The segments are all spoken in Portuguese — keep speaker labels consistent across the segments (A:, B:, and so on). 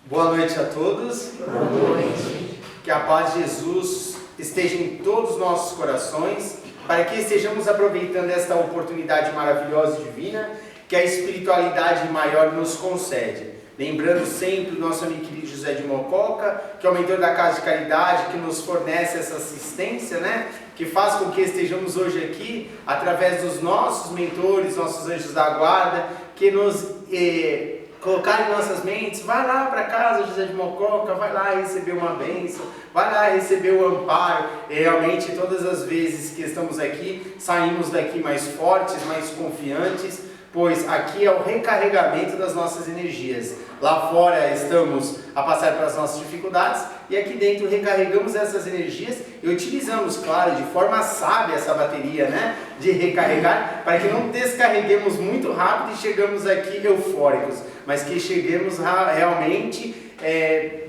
A: Boa noite a todos.
B: Boa noite.
A: Que a paz de Jesus esteja em todos os nossos corações, para que estejamos aproveitando esta oportunidade maravilhosa e divina que a espiritualidade maior nos concede. Lembrando sempre o nosso amigo querido José de Mococa, que é o mentor da Casa de Caridade, que nos fornece essa assistência, né? Que faz com que estejamos hoje aqui, através dos nossos mentores, nossos anjos da guarda, que nos colocar em nossas mentes: vai lá para casa, José de Mococa, vai lá receber uma bênção, vai lá receber o amparo. E realmente, todas as vezes que estamos aqui, saímos daqui mais fortes, mais confiantes, pois aqui é o recarregamento das nossas energias. Lá fora estamos a passar pelas nossas dificuldades e aqui dentro recarregamos essas energias e utilizamos, claro, de forma sábia essa bateria, né? De recarregar, para que não descarreguemos muito rápido e chegamos aqui eufóricos, mas que cheguemos realmente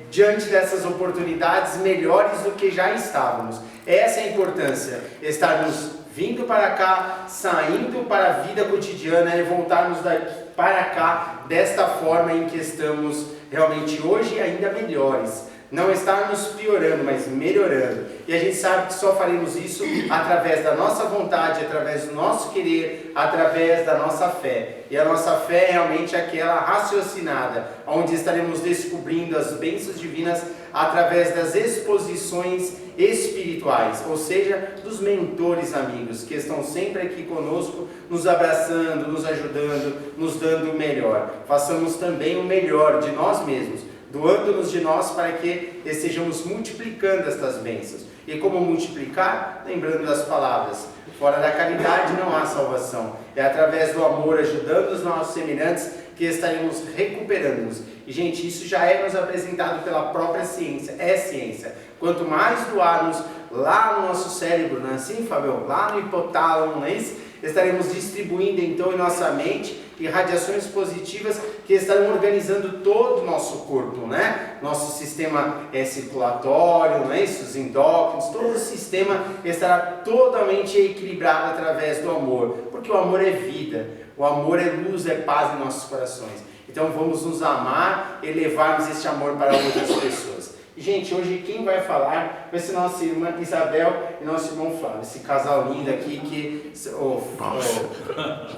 A: diante dessas oportunidades melhores do que já estávamos. Essa é a importância, estarmos vindo para cá, saindo para a vida cotidiana e voltarmos daqui para cá desta forma em que estamos realmente hoje ainda melhores. Não estarmos piorando, mas melhorando. E a gente sabe que só faremos isso através da nossa vontade, através do nosso querer, através da nossa fé. E a nossa fé é realmente aquela raciocinada, onde estaremos descobrindo as bênçãos divinas através das exposições espirituais, ou seja, dos mentores amigos, que estão sempre aqui conosco, nos abraçando, nos ajudando, nos dando o melhor. Façamos também o melhor de nós mesmos, doando-nos de nós para que estejamos multiplicando estas bênçãos. E como multiplicar? Lembrando das palavras: fora da caridade não há salvação. É através do amor, ajudando os nossos semelhantes, que estaremos recuperando-nos. E, gente, isso já é nos apresentado pela própria ciência. É ciência. Quanto mais doarmos lá no nosso cérebro, não é assim, Fabio? Lá no hipotálamo, não é isso? Estaremos distribuindo então em nossa mente irradiações positivas que estarão organizando todo o nosso corpo, né? Nosso sistema circulatório, não é isso? Os endócrinos, todo o sistema estará totalmente equilibrado através do amor, porque o amor é vida, o amor é luz, é paz em nossos corações. Então vamos nos amar e levarmos este amor para outras pessoas. Gente, hoje quem vai falar vai ser nossa irmã Isabel e nosso irmão Flávio, esse casal lindo aqui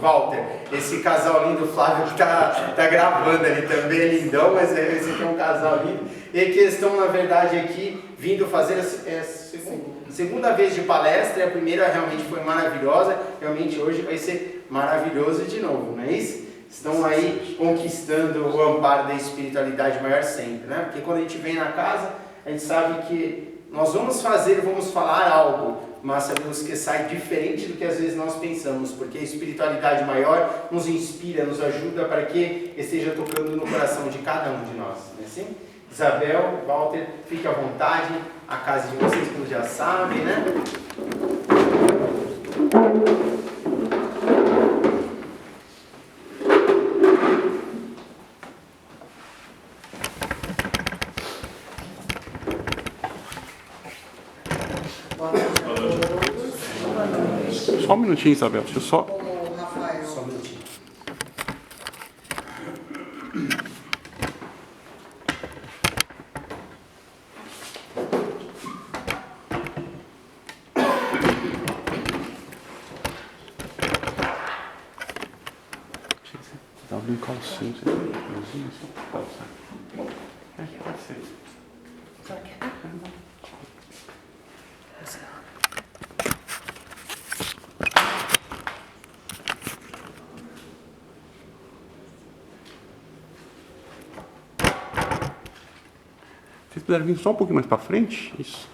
A: Walter, esse casal lindo, Flávio, que tá gravando ali também, é lindão, mas esse aqui é um casal lindo, e que estão na verdade aqui vindo fazer a segunda vez de palestra. A primeira realmente foi maravilhosa, realmente hoje vai ser maravilhoso de novo, não é isso? Estão aí conquistando o amparo da espiritualidade maior sempre, né? Porque quando a gente vem na casa, a gente sabe que nós vamos falar algo, mas sabemos que sai diferente do que às vezes nós pensamos, porque a espiritualidade maior nos inspira, nos ajuda para que esteja tocando no coração de cada um de nós, não é assim? Isabel, Walter, fique à vontade, a casa de vocês, como já sabem, né?
C: Só um minutinho, Isabel, deixa eu só...
B: Rafael.
A: Só um minutinho.
C: Dá um calcinho, você pode ser. Vocês puderem vir só um pouquinho mais para frente? Isso.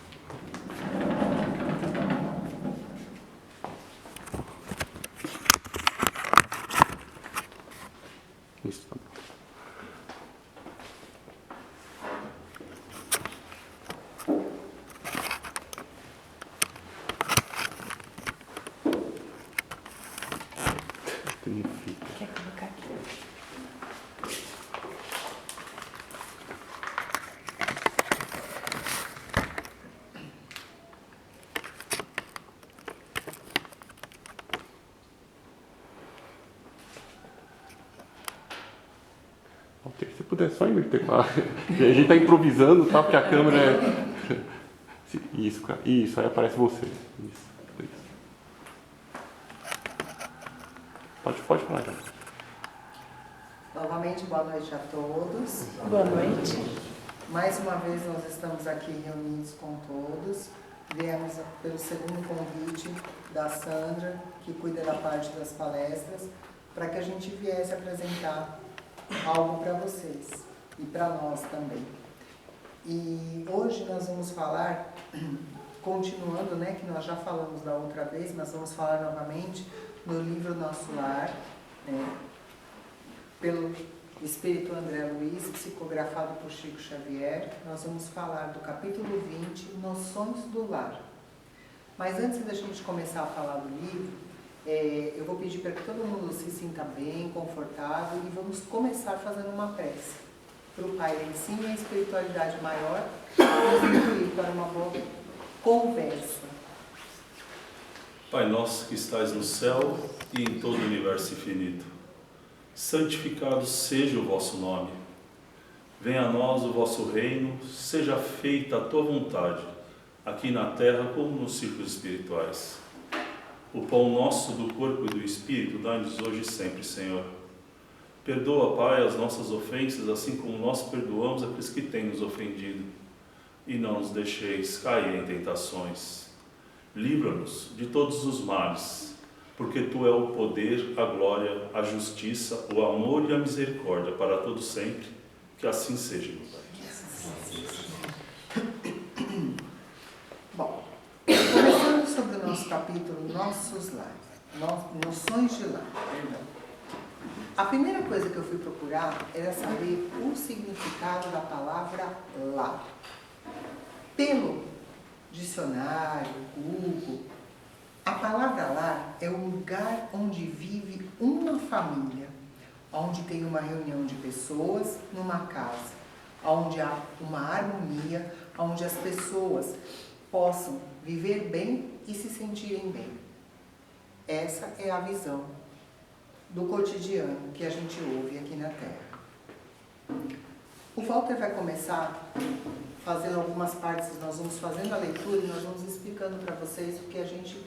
C: Isso, tá bom.
B: Quer colocar aqui?
C: Walter, se puder só inverter. A gente está improvisando, tá? Porque a câmera é... Isso, cara. Isso, aí aparece você. Isso. Pode falar, já.
B: Novamente, boa noite a todos.
D: Boa noite.
B: Mais uma vez nós estamos aqui reunidos com todos. Viemos pelo segundo convite da Sandra, que cuida da parte das palestras, para que a gente viesse apresentar algo para vocês e para nós também. E hoje nós vamos falar, continuando, né, que nós já falamos da outra vez, mas vamos falar novamente do livro Nosso Lar, né, pelo Espírito André Luiz, psicografado por Chico Xavier. Nós vamos falar do capítulo 20, Noções do Lar. Mas antes da gente começar a falar do livro, eu vou pedir para que todo mundo se sinta bem, confortável, e vamos começar fazendo uma prece para o Pai lá em cima e a espiritualidade maior, para nos incluir para uma boa conversa.
E: Pai nosso que estais no céu e em todo o universo infinito, santificado seja o vosso nome. Venha a nós o vosso reino, seja feita a tua vontade, aqui na terra como nos círculos espirituais. O pão nosso do corpo e do espírito dá-nos hoje e sempre, Senhor. Perdoa, Pai, as nossas ofensas, assim como nós perdoamos aqueles que têm nos ofendido. E não nos deixeis cair em tentações. Livra-nos de todos os males, porque Tu é o poder, a glória, a justiça, o amor e a misericórdia para todos sempre. Que assim seja, meu Pai.
B: Bom, começando sobre o nosso capítulo Nossos Lares, Noções de Lar, perdão. A primeira coisa que eu fui procurar era saber o significado da palavra lar. Pelo dicionário, Google, a palavra lar é o lugar onde vive uma família, onde tem uma reunião de pessoas numa casa, onde há uma harmonia, onde as pessoas possam viver bem e se sentirem bem. Essa é a visão do cotidiano que a gente ouve aqui na Terra. O Walter vai começar fazendo algumas partes, nós vamos fazendo a leitura e nós vamos explicando para vocês o que a gente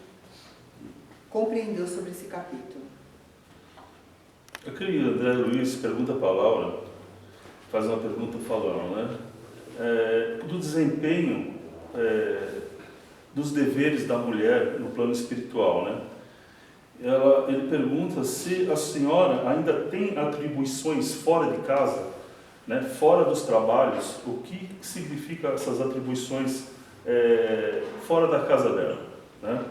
B: compreendeu sobre esse capítulo.
E: Eu queria, André Luiz, pergunta para a Laura, faz uma pergunta falando, né? Do desempenho dos deveres da mulher no plano espiritual, né? Ele pergunta se a senhora ainda tem atribuições fora de casa, né, fora dos trabalhos, o que significa essas atribuições fora da casa dela, né?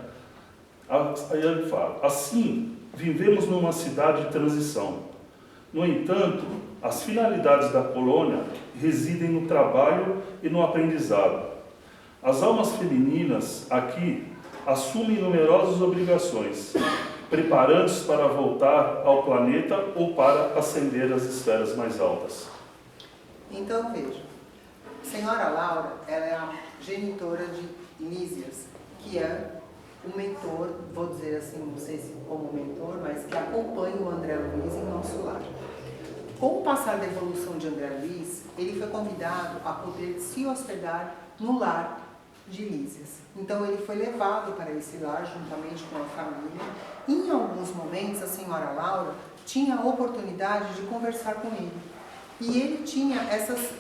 E: Aí ele fala, assim, vivemos numa cidade de transição. No entanto, as finalidades da colônia residem no trabalho e no aprendizado. As almas femininas aqui assumem numerosas obrigações, preparando-se para voltar ao planeta ou para ascender às esferas mais altas.
B: Então, veja, a senhora Laura, ela é a genitora de Lísias, que é o mentor, vou dizer assim, não sei se como mentor, mas que acompanha o André Luiz em Nosso Lar. Com o passar da evolução de André Luiz, ele foi convidado a poder se hospedar no lar de Lísias. Então ele foi levado para esse lar juntamente com a família. Em alguns momentos a senhora Laura tinha a oportunidade de conversar com ele. E ele tinha essas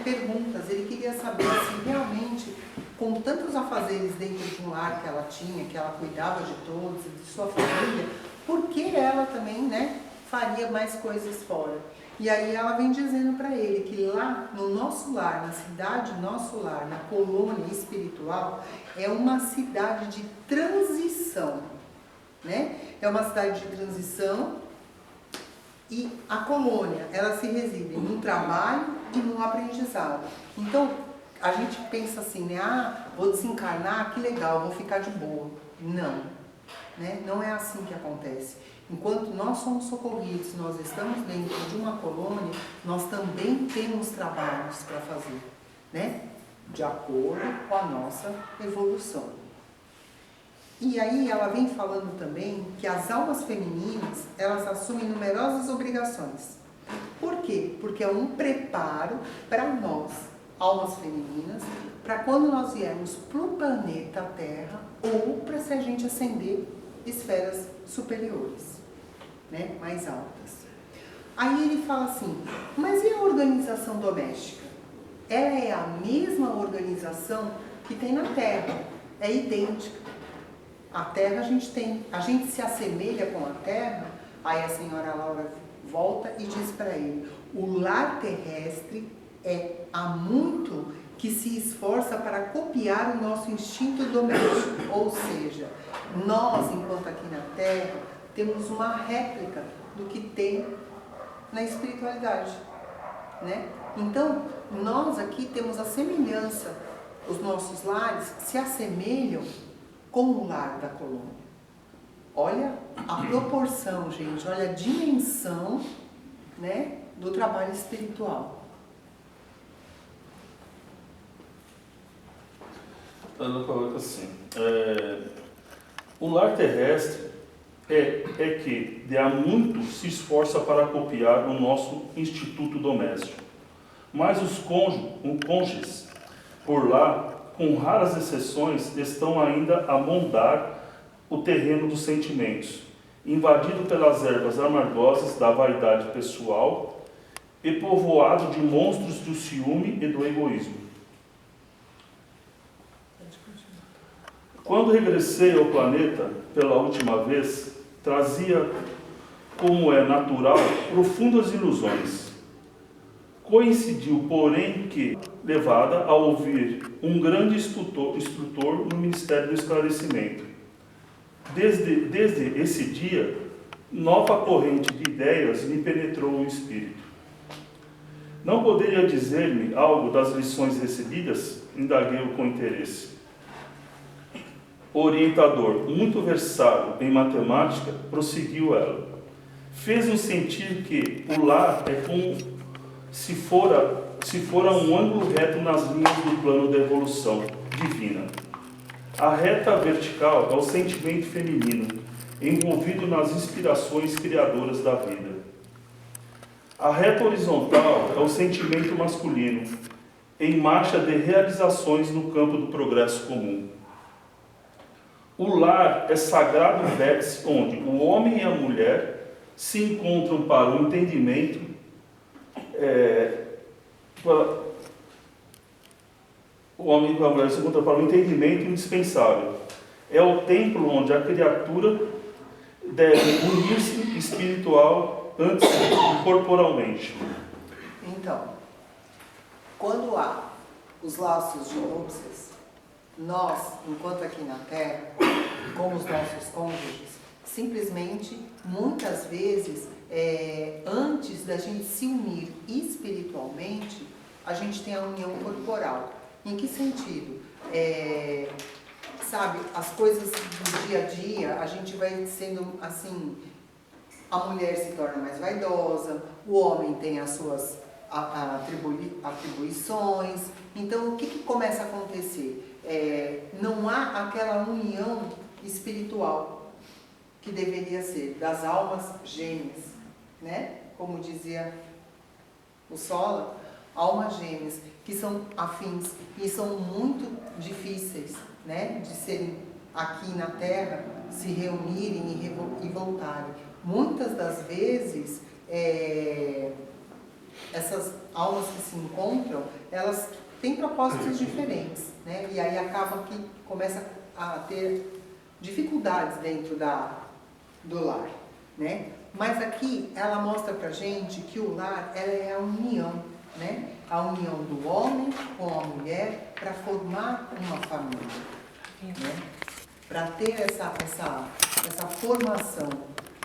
B: perguntas, ele queria saber se realmente, com tantos afazeres dentro de um lar que ela tinha, que ela cuidava de todos e de sua família, por que ela também faria mais coisas fora? E aí ela vem dizendo para ele que lá no nosso lar, na cidade Nosso Lar, na colônia espiritual, é uma cidade de transição, né? É uma cidade de transição e a colônia, ela se reside no trabalho e no aprendizado. Então, a gente pensa assim, vou desencarnar, que legal, vou ficar de boa. Não, né? Não é assim que acontece. Enquanto nós somos socorridos, nós estamos dentro de uma colônia, nós também temos trabalhos para fazer, né? De acordo com a nossa evolução. E aí ela vem falando também que as almas femininas, elas assumem numerosas obrigações. Por quê? Porque é um preparo para nós, almas femininas, para quando nós viermos para o planeta Terra ou para se a gente ascender esferas superiores, né? Mais altas. Aí ele fala assim, mas e a organização doméstica? Ela é a mesma organização que tem na Terra, é idêntica. A Terra a gente se assemelha com a Terra. Aí a senhora Laura volta e diz para ele, o lar terrestre há muito que se esforça para copiar o nosso instinto doméstico, ou seja, nós, enquanto aqui na Terra, temos uma réplica do que tem na espiritualidade, né? Então, nós aqui temos a semelhança, os nossos lares se assemelham com o lar da colônia. Olha a proporção, gente, olha a dimensão, né, do trabalho espiritual.
E: Ela coloca assim, o lar terrestre é que de há muito se esforça para copiar o nosso instituto doméstico. Mas os cônjuges, por lá, com raras exceções, estão ainda a moldar o terreno dos sentimentos, invadido pelas ervas amargosas da vaidade pessoal e povoado de monstros do ciúme e do egoísmo. Quando regressei ao planeta pela última vez, trazia, como é natural, profundas ilusões. Coincidiu, porém, que, levada a ouvir um grande instrutor no Ministério do Esclarecimento. Desde esse dia, nova corrente de ideias me penetrou o espírito. Não poderia dizer-me algo das lições recebidas? Indaguei-o com interesse. O orientador, muito versado em matemática, prosseguiu ela. Fez-nos sentir que o lar é como se fora um ângulo reto nas linhas do plano da evolução divina. A reta vertical é o sentimento feminino, envolvido nas inspirações criadoras da vida. A reta horizontal é o sentimento masculino, em marcha de realizações no campo do progresso comum. O lar é sagrado vértice onde o homem e a mulher se encontram para o entendimento, o homem e a mulher se encontram para o entendimento indispensável. É o templo onde a criatura deve unir-se espiritual antes que corporalmente.
B: Então, quando há os laços de núpcias, nós, enquanto aqui na Terra, com os nossos cônjuges, simplesmente, muitas vezes, antes da gente se unir espiritualmente, a gente tem a união corporal. Em que sentido? Sabe, as coisas do dia a dia, a gente vai sendo assim, a mulher se torna mais vaidosa, o homem tem as suas atribuições. Então, o que começa a acontecer? Não há aquela união espiritual que deveria ser, das almas gêmeas, né? Como dizia o Sola, almas gêmeas, que são afins e são muito difíceis, né? De serem aqui na Terra, se reunirem e voltarem. Muitas das vezes, essas almas que se encontram, elas têm propósitos diferentes, né? E aí acaba que começa a ter dificuldades dentro do lar, né? Mas aqui ela mostra pra gente que o lar, ela é a união, né? A união do homem com a mulher para formar uma família, né? Para ter essa formação,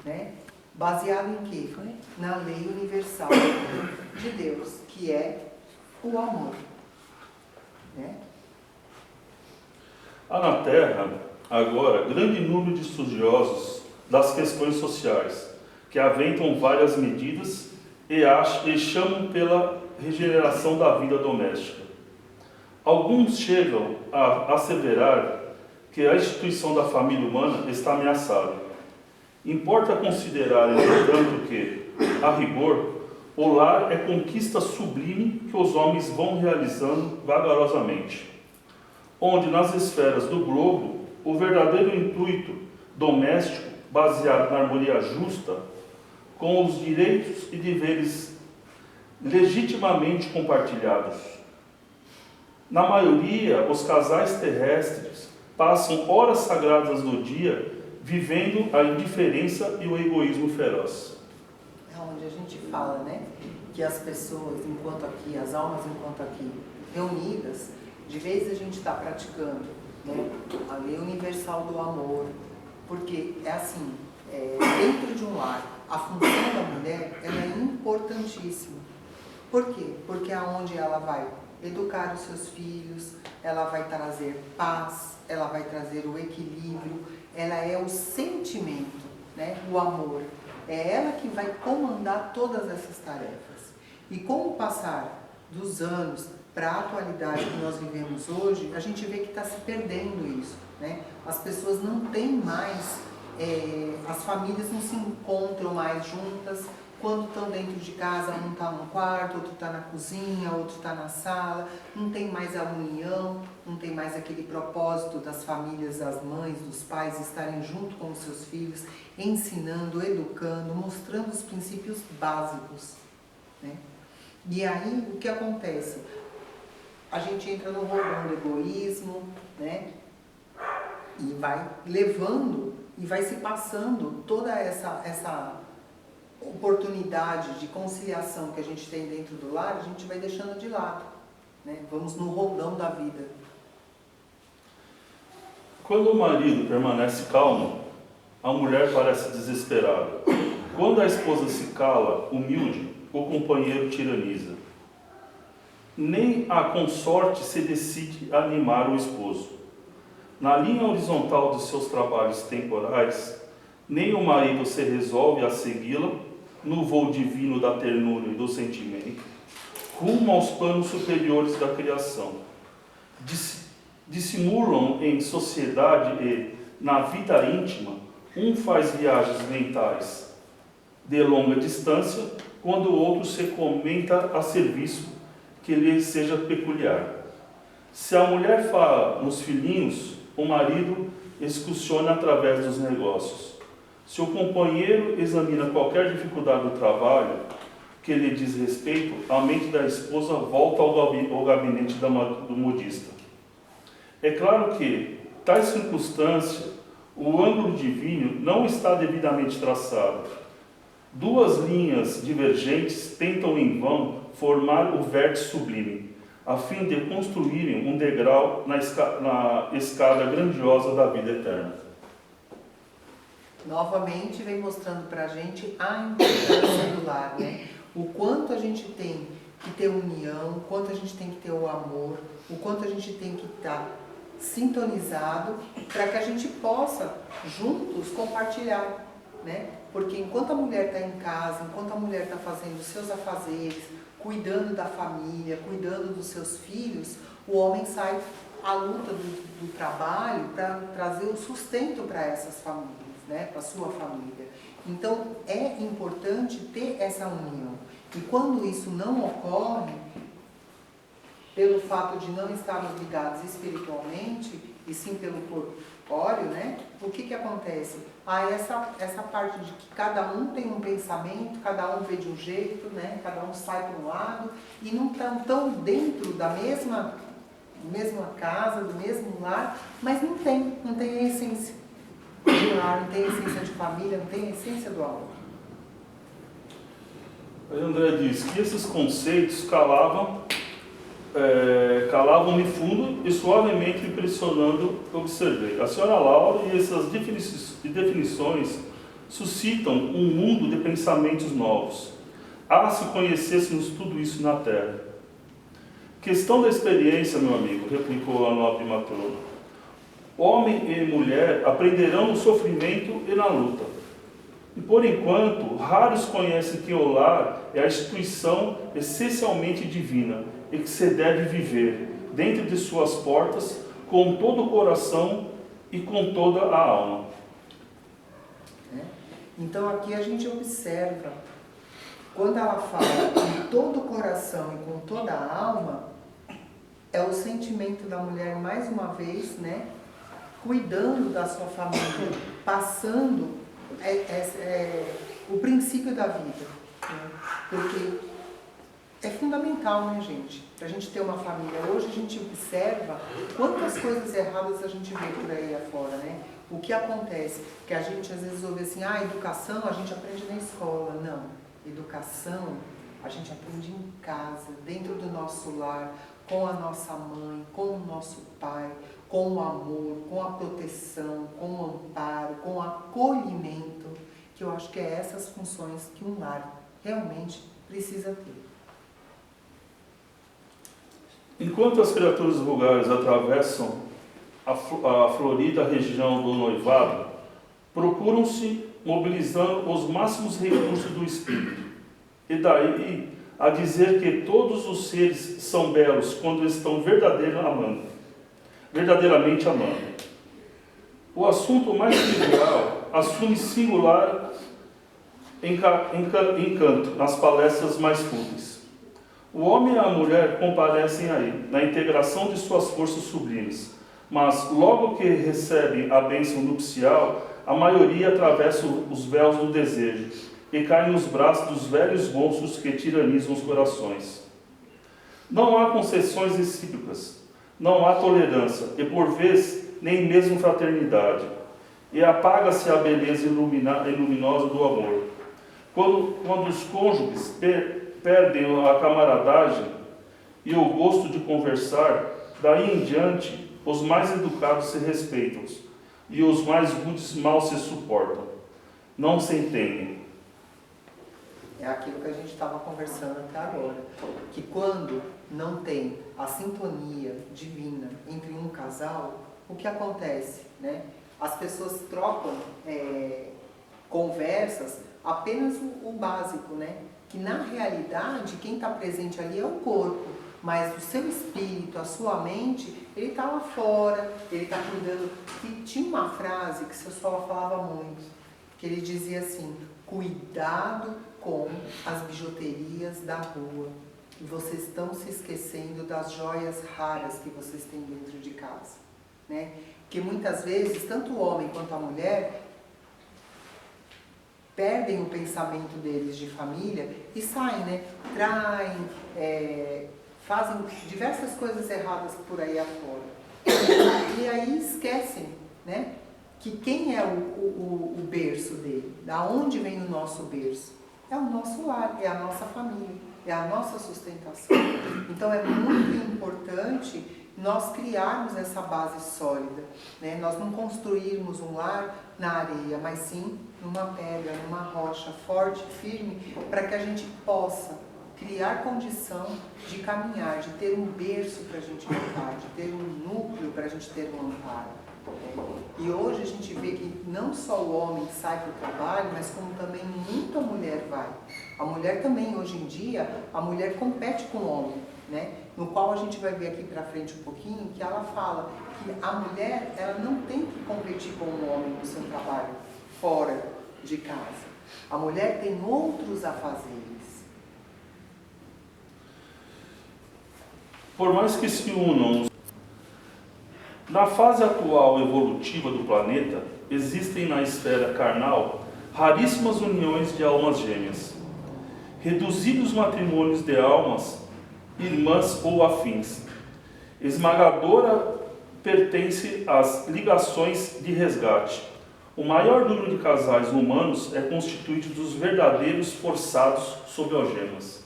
B: né? Baseado em quê? Na lei universal de Deus, que é o amor, né?
E: Há na Terra, agora, grande número de estudiosos das questões sociais, que aventam várias medidas e chamam pela regeneração da vida doméstica. Alguns chegam a asseverar que a instituição da família humana está ameaçada. Importa considerar, entretanto, que, a rigor, O lar é conquista sublime que os homens vão realizando vagarosamente, onde nas esferas do globo o verdadeiro intuito doméstico, baseado na harmonia justa, com os direitos e deveres legitimamente compartilhados. Na maioria, os casais terrestres passam horas sagradas do dia vivendo a indiferença e o egoísmo feroz.
B: É onde a gente fala, né, que as pessoas, enquanto aqui, as almas enquanto aqui reunidas, de vez a gente está praticando, né, a lei universal do amor, porque é assim, dentro de um lar, a função da mulher ela é importantíssima. Por quê? Porque é onde ela vai educar os seus filhos, ela vai trazer paz, ela vai trazer o equilíbrio, ela é o sentimento, né, o amor. É ela que vai comandar todas essas tarefas. E com o passar dos anos para a atualidade que nós vivemos hoje, a gente vê que está se perdendo isso, né? As pessoas não têm mais, as famílias não se encontram mais juntas. Quando estão dentro de casa, um está no quarto, outro está na cozinha, outro está na sala. Não tem mais a união, não tem mais aquele propósito das famílias, das mães, dos pais estarem junto com os seus filhos, ensinando, educando, mostrando os princípios básicos, né? E aí, o que acontece? A gente entra no rodão do egoísmo, né? E vai levando, e vai se passando toda essa oportunidade de conciliação que a gente tem dentro do lar, a gente vai deixando de lado, né? Vamos no rodão da vida.
E: Quando o marido permanece calmo, a mulher parece desesperada. Quando a esposa se cala, humilde, o companheiro tiraniza. Nem a consorte se decide a animar o esposo. Na linha horizontal dos seus trabalhos temporais, nem o marido se resolve a segui-la no voo divino da ternura e do sentimento, rumo aos planos superiores da criação. Dissimulam em sociedade e, na vida íntima, um faz viagens mentais de longa distância, quando o outro se comenta a serviço que lhe seja peculiar. Se a mulher fala nos filhinhos, o marido excursiona através dos negócios. Se o companheiro examina qualquer dificuldade do trabalho que lhe diz respeito, a mente da esposa volta ao gabinete do modista. É claro que, tais circunstâncias, o ângulo divino não está devidamente traçado. Duas linhas divergentes tentam em vão formar o vértice sublime, a fim de construírem um degrau na escada grandiosa da vida eterna.
B: Novamente vem mostrando para a gente a importância do lar, né? O quanto a gente tem que ter união, o quanto a gente tem que ter o amor, o quanto a gente tem que estar sintonizado para que a gente possa juntos compartilhar, né? Porque enquanto a mulher está em casa, enquanto a mulher está fazendo os seus afazeres, cuidando da família, cuidando dos seus filhos, o homem sai à luta do trabalho para trazer o sustento para essas famílias, né? Para a sua família. Então é importante ter essa união. E quando isso não ocorre, pelo fato de não estarmos ligados espiritualmente, e sim pelo corpóreo, né? O que acontece? Essa parte de que cada um tem um pensamento, cada um vê de um jeito, né? Cada um sai para um lado e não estão tão dentro da mesma casa, do mesmo lar, mas não tem a essência de lar, não tem a essência de família, não tem a essência do amor.
E: Aí André diz que esses conceitos calavam-me fundo e suavemente impressionando, observei. A senhora Laura e essas definições suscitam um mundo de pensamentos novos. Se conhecêssemos tudo isso na Terra. Questão da experiência, meu amigo, replicou a nobre matrona. Homem e mulher aprenderão no sofrimento e na luta. E por enquanto, raros conhecem que o lar é a instituição essencialmente divina e que se deve viver dentro de suas portas com todo o coração e com toda a alma.
B: Então aqui a gente observa quando ela fala com todo o coração e com toda a alma, é o sentimento da mulher, mais uma vez, né, cuidando da sua família, passando o princípio da vida. Né? Porque é fundamental, né, gente? Para a gente ter uma família. Hoje a gente observa quantas coisas erradas a gente vê por aí afora, né? O que acontece? Que a gente às vezes ouve assim, educação a gente aprende na escola. Não. Educação a gente aprende em casa, dentro do nosso lar, com a nossa mãe, com o nosso pai, com o amor, com a proteção, com o amparo, com o acolhimento, que eu acho que é essas funções que um lar realmente precisa ter.
E: Enquanto as criaturas vulgares atravessam a florida região do noivado, procuram-se mobilizando os máximos recursos do espírito. E daí a dizer que todos os seres são belos quando estão verdadeiramente amando. O assunto mais trivial assume singular encanto nas palestras mais fúteis. O homem e a mulher comparecem aí, na integração de suas forças sublimes, mas logo que recebem a bênção nupcial, a maioria atravessa os véus do desejo e cai nos braços dos velhos monstros que tiranizam os corações. Não há concessões recíprocas, não há tolerância e, por vezes, nem mesmo fraternidade. E apaga-se a beleza luminosa do amor. Quando os cônjuges perdem a camaradagem e o gosto de conversar, daí em diante, os mais educados se respeitam e os mais rudes mal se suportam. Não se entendem.
B: É aquilo que a gente estava conversando até agora, que quando não tem a sintonia divina entre um casal, o que acontece, né? As pessoas trocam conversas, apenas o básico, né? Que na realidade quem está presente ali é o corpo, mas o seu espírito, a sua mente, ele está lá fora, ele está cuidando. E tinha uma frase que o seu Sola falava muito, que ele dizia assim: cuidado com as bijuterias da rua, e vocês estão se esquecendo das joias raras que vocês têm dentro de casa, né? Que muitas vezes, tanto o homem quanto a mulher perdem o pensamento deles de família e saem, né? Traem, fazem diversas coisas erradas por aí afora. E aí esquecem, né? Que quem é o berço dele? Da onde vem o nosso berço? É o nosso lar, é a nossa família, é a nossa sustentação. Então é muito importante nós criarmos essa base sólida, né? Nós não construirmos um lar na areia, mas sim numa pedra, numa rocha forte, firme, para que a gente possa criar condição de caminhar, de ter um berço para a gente montar, de ter um núcleo para a gente ter um amparo. E hoje a gente vê que não só o homem sai para o trabalho, mas como também muita mulher vai. A mulher também, hoje em dia, a mulher compete com o homem, né? No qual a gente vai ver aqui para frente um pouquinho, que ela fala que a mulher, ela não tem que competir com o homem no seu trabalho fora de casa. A mulher tem outros afazeres.
E: Por mais que se unam, na fase atual evolutiva do planeta, existem na esfera carnal raríssimas uniões de almas gêmeas, reduzidos matrimônios de almas irmãs ou afins. Esmagadora pertence às ligações de resgate. O maior número de casais humanos é constituído dos verdadeiros forçados sob algemas.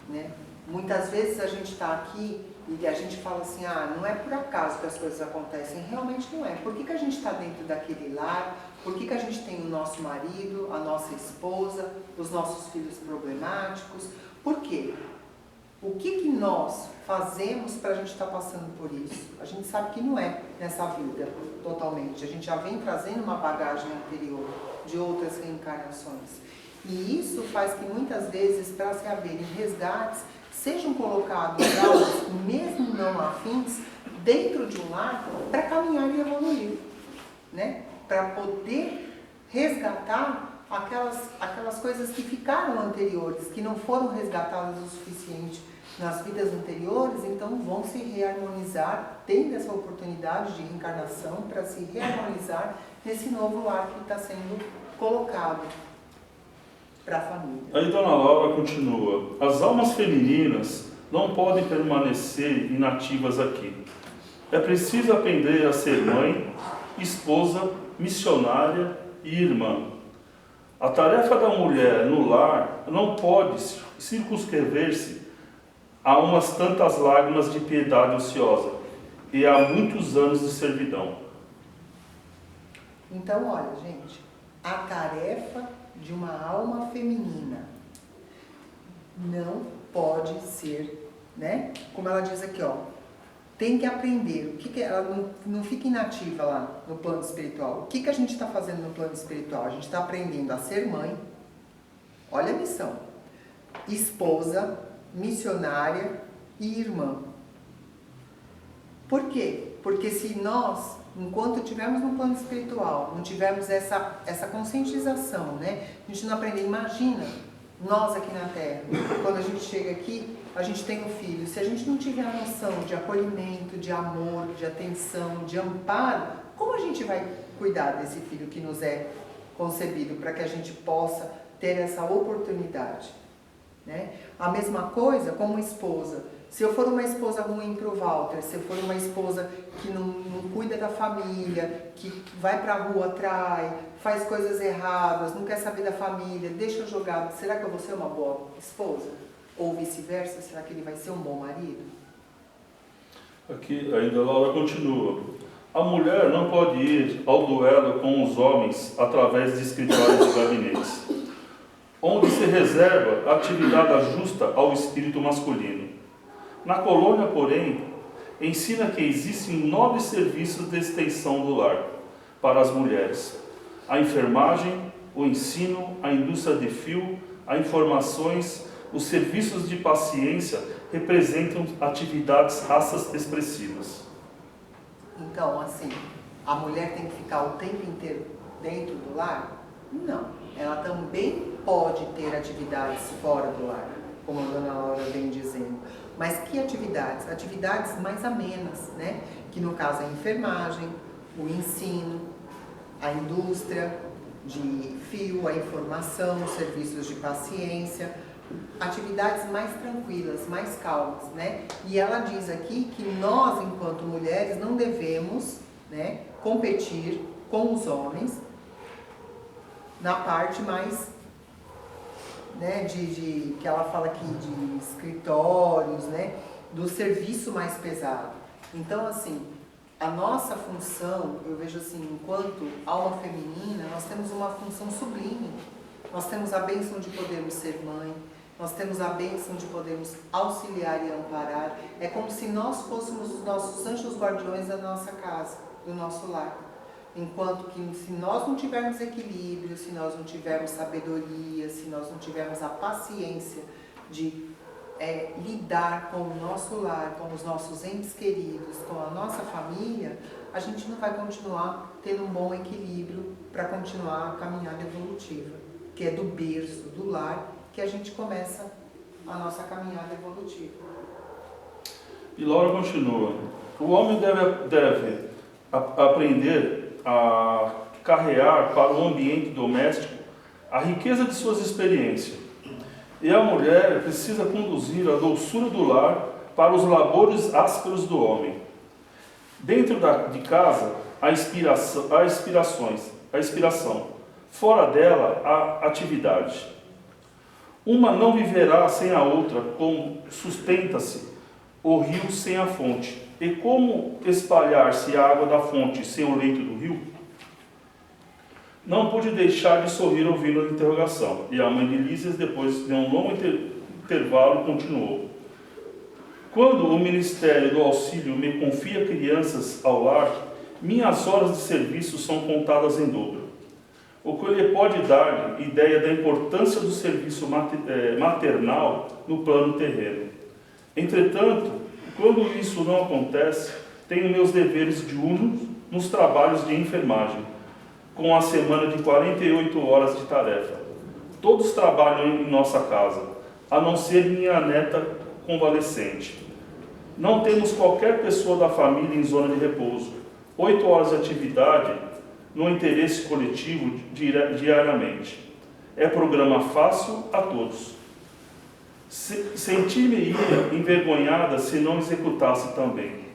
B: Né? Muitas vezes a gente está aqui e a gente fala assim, não é por acaso que as coisas acontecem. Realmente não é. Por que a gente está dentro daquele lar? Por que a gente tem o nosso marido, a nossa esposa, os nossos filhos problemáticos? Por quê? O que nós fazemos para a gente estar passando por isso? A gente sabe que não é nessa vida totalmente. A gente já vem trazendo uma bagagem anterior de outras reencarnações. E isso faz que muitas vezes, para se haverem resgates, sejam colocados almas, mesmo não afins, dentro de um lar para caminhar e evoluir, né? Para poder resgatar aquelas coisas que ficaram anteriores, que não foram resgatadas o suficiente nas vidas anteriores, então vão se reharmonizar, tendo essa oportunidade de reencarnação para se reharmonizar nesse novo lar que está sendo colocado para a família.
E: Aí Dona Laura continua: as almas femininas não podem permanecer inativas aqui. É preciso aprender a ser mãe, esposa, missionária e irmã. A tarefa da mulher no lar não pode circunscrever-se a umas tantas lágrimas de piedade ociosa e a muitos anos de servidão.
B: Então, olha, gente, a tarefa de uma alma feminina não pode ser, né? Como ela diz aqui, ó, tem que aprender. O que ela não fica inativa lá no plano espiritual. O que a gente está fazendo no plano espiritual? A gente está aprendendo a ser mãe. Olha a missão. Esposa, missionária e irmã. Por quê? Porque se nós, enquanto estivermos no plano espiritual, não tivermos essa conscientização, né? A gente não aprender. Imagina, nós aqui na Terra, quando a gente chega aqui, a gente tem um filho. Se a gente não tiver a noção de acolhimento, de amor, de atenção, de amparo, como a gente vai cuidar desse filho que nos é concebido para que a gente possa ter essa oportunidade, né? A mesma coisa como esposa. Se eu for uma esposa ruim para o Walter, se eu for uma esposa que não cuida da família, que vai para a rua, trai, faz coisas erradas, não quer saber da família, deixa jogado, será que eu vou ser uma boa esposa? Ou vice-versa, será que ele vai ser um bom marido?
E: Aqui ainda a Laura continua: a mulher não pode ir ao duelo com os homens através de escritórios e gabinetes, onde se reserva a atividade justa ao espírito masculino. Na colônia, porém, ensina que existem 9 serviços de extensão do lar para as mulheres: a enfermagem, o ensino, a indústria de fio, a informações. Os serviços de paciência representam atividades raças expressivas.
B: Então, assim, a mulher tem que ficar o tempo inteiro dentro do lar? Não. Ela também pode ter atividades fora do lar, como a Dona Laura vem dizendo. Mas que atividades? Atividades mais amenas, né? Que no caso é a enfermagem, o ensino, a indústria de fio, a informação, os serviços de paciência. Atividades mais tranquilas, mais calmas, né? E ela diz aqui que nós, enquanto mulheres, não devemos, né, competir com os homens na parte mais, né, que ela fala aqui de escritórios, né, do serviço mais pesado. Então, assim, a nossa função, eu vejo assim, enquanto alma feminina, nós temos uma função sublime. Nós temos a bênção de podermos ser mãe, nós temos a bênção de podermos auxiliar e amparar. É como se nós fôssemos os nossos anjos guardiões da nossa casa, do nosso lar. Enquanto que se nós não tivermos equilíbrio, se nós não tivermos sabedoria, se nós não tivermos a paciência de lidar com o nosso lar, com os nossos entes queridos, com a nossa família, a gente não vai continuar tendo um bom equilíbrio para continuar a caminhada evolutiva, que é do berço, do lar, que a gente começa a nossa caminhada evolutiva.
E: E Laura continua: o homem deve aprender a carrear para o ambiente doméstico a riqueza de suas experiências. E a mulher precisa conduzir a doçura do lar para os labores ásperos do homem. Dentro de casa, a inspiração. Fora dela, a atividade. Uma não viverá sem a outra, como sustenta-se o rio sem a fonte. E como espalhar-se a água da fonte sem o leito do rio? Não pude deixar de sorrir ouvindo a interrogação. E a mãe de Lísias, depois de um longo intervalo, continuou: quando o Ministério do Auxílio me confia crianças ao lar, minhas horas de serviço são contadas em dobro. O que lhe pode dar ideia da importância do serviço maternal no plano terreno. Entretanto, quando isso não acontece, tenho meus deveres diurnos nos trabalhos de enfermagem, com a semana de 48 horas de tarefa. Todos trabalham em nossa casa, a não ser minha neta convalescente. Não temos qualquer pessoa da família em zona de repouso. 8 horas de atividade no interesse coletivo diariamente. É programa fácil a todos. Sentir-me-ia envergonhada se não executasse também.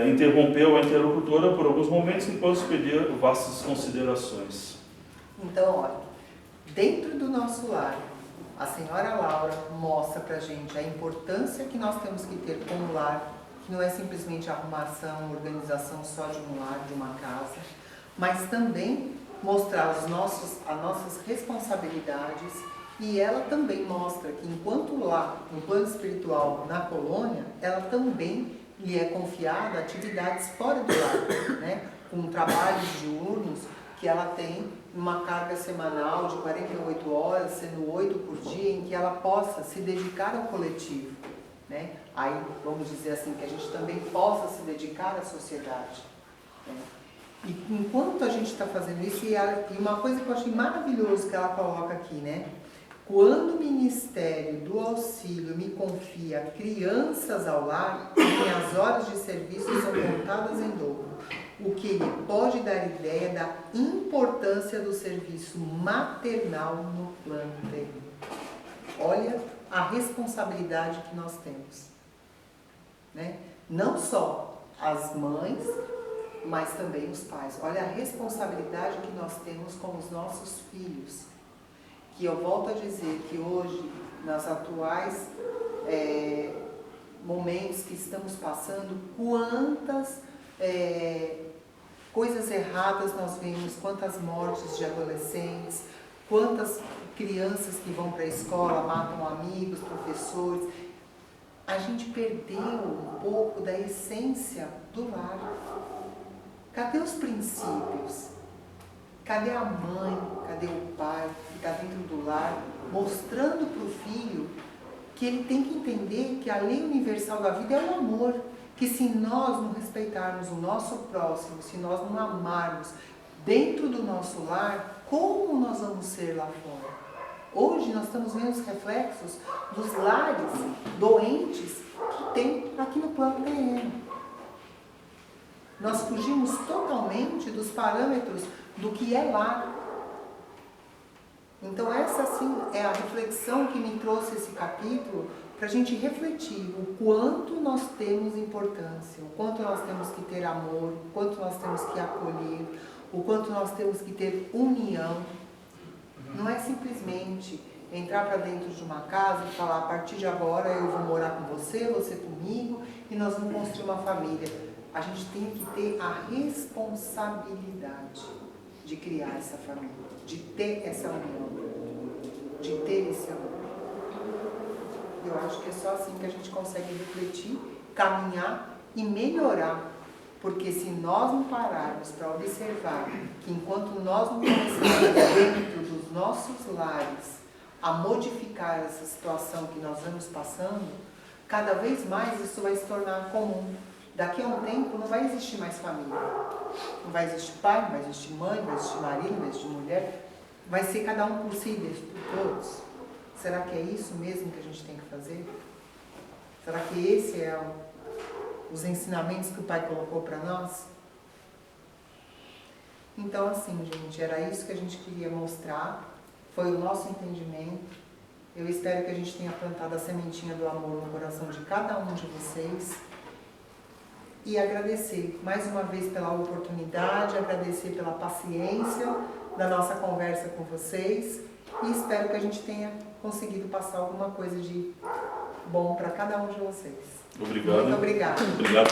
E: Interrompeu a interlocutora por alguns momentos enquanto pedia vastas considerações.
B: Então, olha, dentro do nosso lar, a senhora Laura mostra pra gente a importância que nós temos que ter com o lar, que não é simplesmente a arrumação, organização só de um lar, de uma casa, mas também mostrar as nossas responsabilidades, e ela também mostra que enquanto lá, no plano espiritual, na colônia, ela também lhe é confiada atividades fora do lar, né? Com trabalhos diurnos que ela tem uma carga semanal de 48 horas, sendo 8 por dia, em que ela possa se dedicar ao coletivo, né? Aí, vamos dizer assim, que a gente também possa se dedicar à sociedade, né? E enquanto a gente está fazendo isso, e uma coisa que eu achei maravilhoso que ela coloca aqui, né? Quando o Ministério do Auxílio me confia crianças ao lar, minhas horas de serviço são contadas em dobro, o que lhe pode dar ideia da importância do serviço maternal no plano terreno. Olha a responsabilidade que nós temos, né? Não só as mães, mas também os pais. Olha a responsabilidade que nós temos com os nossos filhos. Que eu volto a dizer que hoje, nas atuais momentos que estamos passando, quantas coisas erradas nós vemos, quantas mortes de adolescentes, quantas crianças que vão para a escola, matam amigos, professores. A gente perdeu um pouco da essência do lar. Cadê os princípios? Cadê a mãe? Cadê o pai que está dentro do lar, mostrando para o filho que ele tem que entender que a lei universal da vida é o amor, que se nós não respeitarmos o nosso próximo, se nós não amarmos dentro do nosso lar, como nós vamos ser lá fora? Hoje nós estamos vendo os reflexos dos lares doentes que tem aqui no plano terreno. Nós fugimos totalmente dos parâmetros do que é lar. Então essa sim é a reflexão que me trouxe esse capítulo, para a gente refletir o quanto nós temos importância, o quanto nós temos que ter amor, o quanto nós temos que acolher, o quanto nós temos que ter união. Não é simplesmente entrar para dentro de uma casa e falar, a partir de agora eu vou morar com você, você comigo, e nós vamos construir uma família. A gente tem que ter a responsabilidade de criar essa família, de ter essa união, de ter esse amor. Eu acho que é só assim que a gente consegue refletir, caminhar e melhorar. Porque se nós não pararmos para observar que enquanto nós não começarmos dentro dos nossos lares a modificar essa situação que nós vamos passando, cada vez mais isso vai se tornar comum. Daqui a um tempo não vai existir mais família. Não vai existir pai, não vai existir mãe, não vai existir marido, não vai existir mulher. Vai ser cada um por si, Deus por todos. Será que é isso mesmo que a gente tem que fazer? Será que esse é os ensinamentos que o Pai colocou para nós? Então, assim, gente, era isso que a gente queria mostrar. Foi o nosso entendimento. Eu espero que a gente tenha plantado a sementinha do amor no coração de cada um de vocês. E agradecer mais uma vez pela oportunidade, agradecer pela paciência da nossa conversa com vocês. E espero que a gente tenha conseguido passar alguma coisa de bom para cada um de vocês.
E: Obrigado.
B: Muito obrigada.
E: Obrigado.